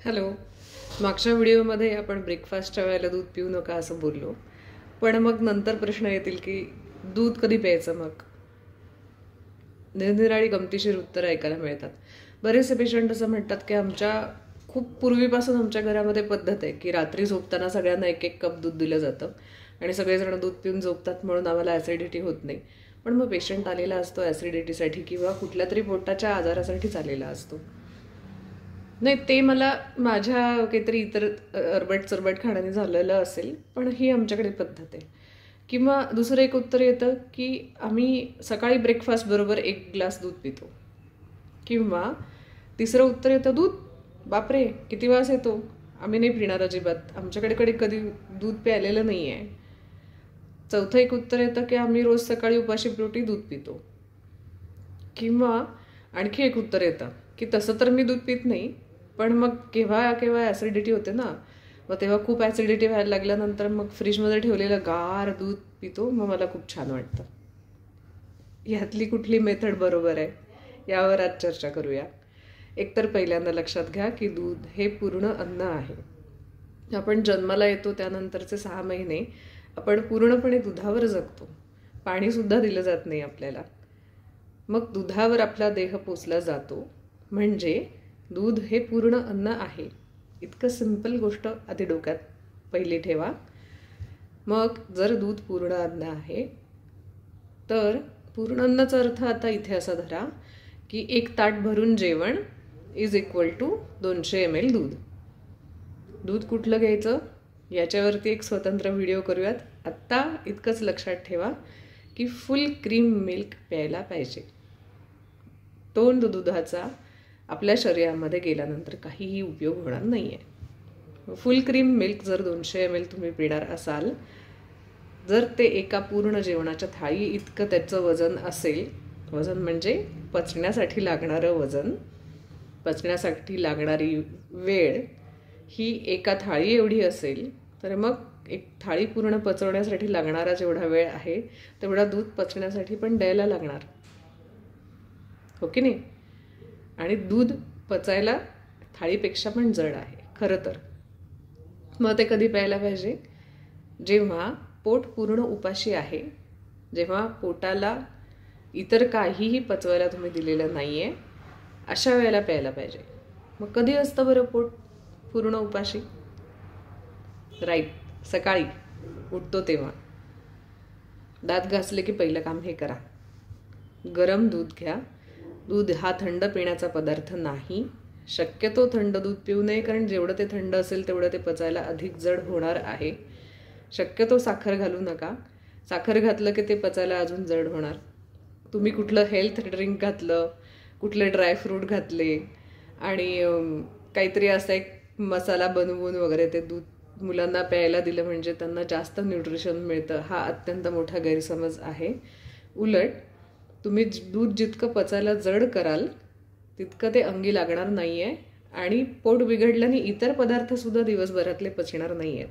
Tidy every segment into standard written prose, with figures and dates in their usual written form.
Hello. मागच्या व्हिडिओमध्ये आपण ब्रेकफास्टच्या वेळेला दूध पिऊ नका असं बोललो, पण मग नंतर प्रश्न येतील की दूध कधी प्यायचं. मग निरनिराळी गमतीशीर उत्तरं ऐकायला मिळतात. बरेचसे पेशंट असं म्हणतात की खूप पूर्वीपासून आमच्या घरामध्ये पद्धत आहे की रात्री झोपताना सगळ्यांना एक एक कप दूध दिलं जातं आणि सगळेजण दूध पिऊन झोपतात, म्हणून आम्हाला ॲसिडिटी होत नाही. पण मग पेशंट आलेला असतो ॲसिडिटीसाठी किंवा कुठल्या तरी पोटाच्या आजारासाठीच आलेला असतो. नाही, ते मला माझ्या काहीतरी इतर अरबट चरबट खाण्याने झालेलं असेल, पण ही आमच्याकडे पद्धत आहे. किंवा दुसरं एक उत्तर येतं की आम्ही सकाळी ब्रेकफास्ट बरोबर एक ग्लास दूध पितो. किंवा तिसरं उत्तर येतं, दूध बापरे किती वास येतो, आम्ही नाही पिणार अजिबात, आमच्याकडे कधी दूध प्यायलेलं नाही आहे. चौथं एक उत्तर येतं की आम्ही रोज सकाळी उपाशी पोटी दूध पितो. किंवा आणखी एक उत्तर येतं की तसं तर मी दूध पित नाही, पण मग केव्हा केव्हा ॲसिडिटी होते ना, मग तेव्हा खूप ॲसिडिटी व्हायला लागल्यानंतर मग फ्रीजमध्ये ठेवलेलं गार दूध पितो, मग मला खूप छान वाटतं. ह्यातली कुठली मेथड बरोबर आहे यावर आज चर्चा करूया. एकतर पहिल्यांदा लक्षात घ्या की दूध हे पूर्ण अन्न आहे. आपण जन्माला येतो त्यानंतरचे 6 महिने आपण पूर्णपणे दुधावर जगतो. पाणीसुद्धा दिलं जात नाही आपल्याला. मग दुधावर आपला देह पोचला जातो, म्हणजे दूध हे पूर्ण अन्न आहे. इतकं सिंपल गोष्ट आधी डोक्यात पहिली ठेवा. मग जर दूध पूर्ण अन्न आहे तर पूर्ण अन्नाचा अर्थ आता इथे असा धरा की 1 ताट भरून जेवण इज इक्वल टू 200 ml दूध. दूध कुठलं घ्यायचं याच्यावरती एक स्वतंत्र व्हिडिओ करूयात. आत्ता इतकंच लक्षात ठेवा की फुल क्रीम मिल्क प्यायला पाहिजे. तोंड दुधाचा आपल्या शरीरामध्ये गेल्यानंतर काहीही उपयोग होणार नाही आहे. फुल क्रीम मिल्क जर 200 ml तुम्ही पिणार असाल, जर ते एका पूर्ण जेवणाच्या थाळी इतकं त्याचं वजन असेल, वजन म्हणजे पचण्यासाठी लागणारं वजन, पचण्यासाठी लागणारी वेळ ही एका थाळी एवढी असेल, तर मग एक थाळी पूर्ण पचवण्यासाठी लागणारा जेवढा वेळ आहे तेवढा दूध पचण्यासाठी पण द्यायला लागणार, हो की नाही. आणि दूध पचायला थाळीपेक्षा पण जड आहे खरं तर. मग ते कधी प्यायला पाहिजे, जेव्हा पोट पूर्ण उपाशी आहे, जेव्हा पोटाला इतर काहीही पचवायला तुम्ही दिलेलं नाही आहे, अशा वेळेला प्यायला पाहिजे. मग कधी असतं बरं पोट पूर्ण उपाशी? राईट, सकाळी उठतो तेव्हा. दात घासले की पहिलं काम हे करा, गरम दूध घ्या. दूध हा थंड पिण्याचा पदार्थ नाही. शक्यतो थंड दूध पिऊ नये, कारण जेवढं ते थंड असेल तेवढं ते पचायला अधिक जड होणार आहे. शक्यतो साखर घालू नका. साखर घातलं की ते पचायला अजून जड होणार. तुम्ही कुठलं हेल्थ ड्रिंक घातलं, कुठले ड्रायफ्रूट घातले आणि काहीतरी असा एक मसाला बनवून वगैरे ते दूध मुलांना प्यायला दिलं म्हणजे त्यांना जास्त न्यूट्रिशन मिळतं, हा अत्यंत मोठा गैरसमज आहे. उलट तुम्ही दूध जितकं पचायला जड कराल तितकं ते अंगी लागणार नाही आहे आणि पोट बिघडल्याने इतर पदार्थसुद्धा दिवसभरातले पचणार नाही आहेत.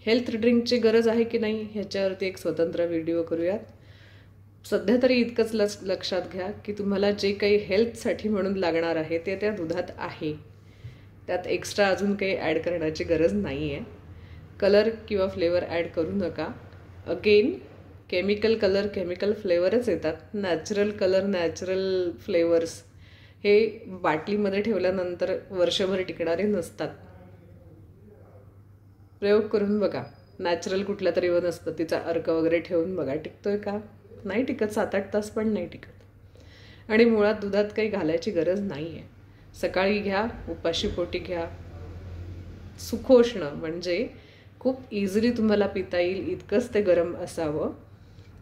हेल्थ ड्रिंकची गरज आहे की नाही ह्याच्यावरती एक स्वतंत्र व्हिडिओ करूयात. सध्या तरी इतकंच लक्षात घ्या की तुम्हाला जे काही हेल्थसाठी म्हणून लागणार आहे ते त्या दुधात आहे. त्यात एक्स्ट्रा अजून काही ॲड करण्याची गरज नाही आहे. कलर किंवा फ्लेवर ॲड करू नका. अगेन, केमिकल कलर केमिकल फ्लेवरच येतात. नॅचरल कलर नॅचरल फ्लेवर्स हे बाटलीमध्ये ठेवल्यानंतर वर्षभर टिकणारे नसतात. प्रयोग करून बघा. नॅचरल कुठल्या तरी वनस्पतीचा अर्क वगैरे ठेवून बघा, टिकतोय का? नाही टिकत. 7-8 तास पण नाही टिकत. आणि मुळात दुधात काही घालायची गरज नाही आहे. सकाळी घ्या, उपाशी पोटी घ्या. सुखोष्ण म्हणजे खूप इझिली तुम्हाला पिता येईल इतकंच ते गरम असावं.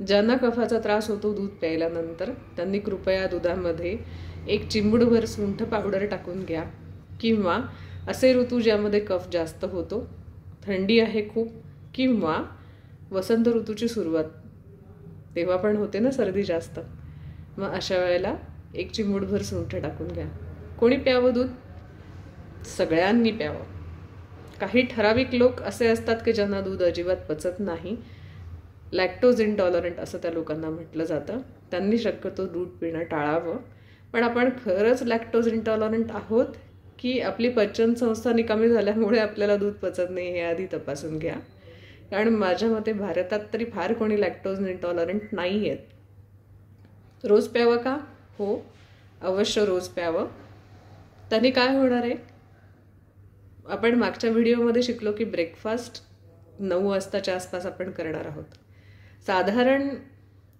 ज्यांना कफाचा त्रास होतो दूध प्यायल्यानंतर, त्यांनी कृपया दुधामध्ये 1 चिमूटभर सुंठ पावडर टाकून घ्या. किंवा असे ऋतू ज्यामध्ये कफ जास्त होतो, थंडी आहे खूप, किंवा वसंत ऋतूची सुरुवात, तेव्हा पण होते ना सर्दी जास्त, मग अशा वेळेला 1 चिमूटभर सुंठ टाकून घ्या. कोणी प्यावं दूध? सगळ्यांनी प्यावं. काही ठराविक लोक असे असतात की ज्यांना दूध अजिबात पचत नाही, लॅक्टोज इंटॉलरंट असं त्या लोकांना म्हटलं जातं. त्यांनी शक्यतो दूध पिणं टाळावं. पण आपण खरंच लॅक्टोज इंटॉलरंट आहोत की आपली पचनसंस्था निकामी झाल्यामुळे आपल्याला दूध पचत नाही हे आधी तपासून घ्या. कारण माझ्या मते भारतात तरी फार कोणी लॅक्टोज इंटॉलरंट नाही आहेत. रोज प्यावं का? हो, अवश्य रोज प्यावं. त्याने काय होणार आहे? आपण मागच्या व्हिडिओमध्ये शिकलो की ब्रेकफास्ट 9 वाजताच्या आसपास आपण करणार आहोत. साधारण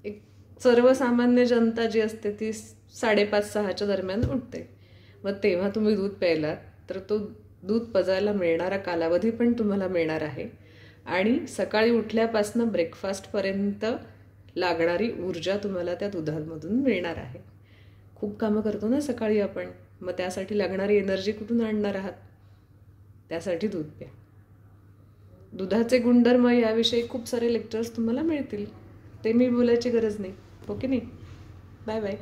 एक सर्वसामान्य जनता जी असते ती 5:30-6च्या दरम्यान उठते. मग तेव्हा तुम्ही दूध प्यायलात तर तो दूध पचायला मिळणारा कालावधी पण तुम्हाला मिळणार आहे आणि सकाळी उठल्यापासून ब्रेकफास्टपर्यंत लागणारी ऊर्जा तुम्हाला त्या दुधामधून मिळणार आहे. खूप कामं करतो ना सकाळी आपण, मग त्यासाठी लागणारी एनर्जी कुठून आणणार आहात? त्यासाठी दूध प्या. दुधाचे गुणधर्म याविषयी खूप सारे लेक्चर्स तुम्हाला मिळतील, ते मी बोलायची गरज नाही. हो की नाही? Bye bye.